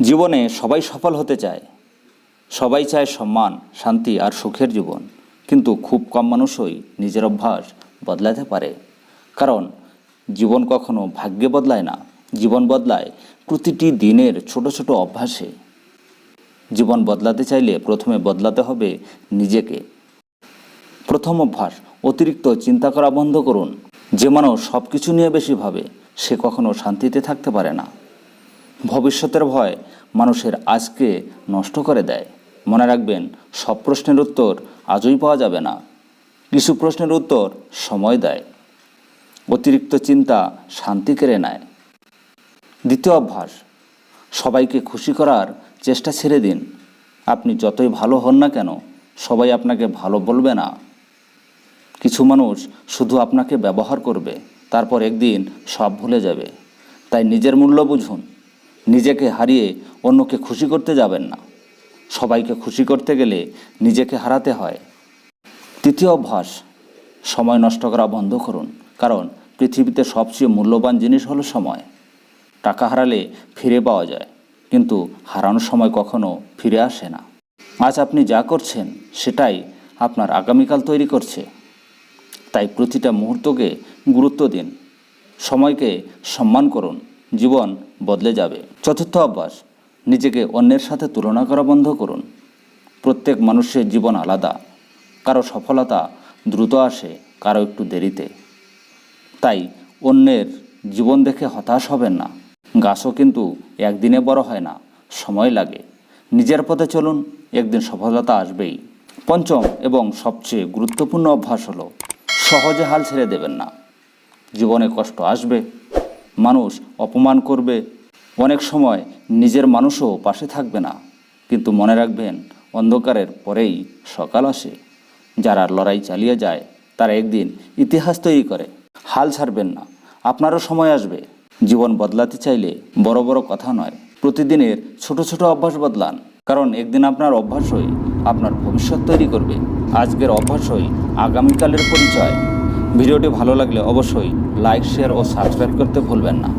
জীবনে সবাই সফল হতে চায়, সবাই চায় সম্মান, শান্তি আর সুখের জীবন। কিন্তু খুব কম মানুষই নিজের অভ্যাস বদলাতে পারে। কারণ জীবন কখনো ভাগ্যে বদলায় না, জীবন বদলায় প্রতিটি দিনের ছোট ছোট অভ্যাসে। জীবন বদলাতে চাইলে প্রথমে বদলাতে হবে নিজেকে। প্রথম অভ্যাস, অতিরিক্ত চিন্তা করা বন্ধ করুন। যে মানুষ সব কিছু নিয়ে বেশি ভাবে সে কখনো শান্তিতে থাকতে পারে না। ভবিষ্যতের ভয় মানুষের আজকে নষ্ট করে দেয়। মনে রাখবেন, সব প্রশ্নের উত্তর আজই পাওয়া যাবে না, কিছু প্রশ্নের উত্তর সময় দেয়। অতিরিক্ত চিন্তা শান্তি কেড়ে নেয়। দ্বিতীয় অভ্যাস, সবাইকে খুশি করার চেষ্টা ছেড়ে দিন। আপনি যতই ভালো হন না কেন, সবাই আপনাকে ভালো বলবে না। কিছু মানুষ শুধু আপনাকে ব্যবহার করবে, তারপর একদিন সব ভুলে যাবে। তাই নিজের মূল্য বুঝুন। নিজেকে হারিয়ে অন্যকে খুশি করতে যাবেন না। সবাইকে খুশি করতে গেলে নিজেকে হারাতে হয়। তৃতীয় অভ্যাস, সময় নষ্ট করা বন্ধ করুন। কারণ পৃথিবীতে সবচেয়ে মূল্যবান জিনিস হলো সময়। টাকা হারালে ফিরে পাওয়া যায়, কিন্তু হারানোর সময় কখনো ফিরে আসে না। আজ আপনি যা করছেন সেটাই আপনার আগামীকাল তৈরি করছে। তাই প্রতিটা মুহূর্তকে গুরুত্ব দিন, সময়কে সম্মান করুন। জীবন বদলে যাবে। চতুর্থ অভ্যাস, নিজেকে অন্যের সাথে তুলনা করা বন্ধ করুন। প্রত্যেক মানুষের জীবন আলাদা। কারো সফলতা দ্রুত আসে, কারো একটু দেরিতে। তাই অন্যের জীবন দেখে হতাশ হবেন না। গাছও কিন্তু একদিনে বড় হয় না, সময় লাগে। নিজের পথে চলুন, একদিন সফলতা আসবেই। পঞ্চম এবং সবচেয়ে গুরুত্বপূর্ণ অভ্যাস হলো, সহজে হাল ছেড়ে দেবেন না। জীবনে কষ্ট আসবে, মানুষ অপমান করবে, অনেক সময় নিজের মানুষও পাশে থাকবে না। কিন্তু মনে রাখবেন, অন্ধকারের পরেই সকাল আসে। যারা লড়াই চালিয়ে যায় তারা একদিন ইতিহাস তৈরি করে। হাল ছাড়বেন না, আপনারও সময় আসবে। জীবন বদলাতে চাইলে বড় বড় কথা নয়, প্রতিদিনের ছোট ছোট অভ্যাস বদলান। কারণ একদিন আপনার অভ্যাসই আপনার ভবিষ্যৎ তৈরি করবে। আজকের অভ্যাসই আগামীকালের পরিচয়। ভিডিওটি ভালো লাগলে অবশ্যই লাইক, শেয়ার ও সাবস্ক্রাইব করতে ভুলবেন না।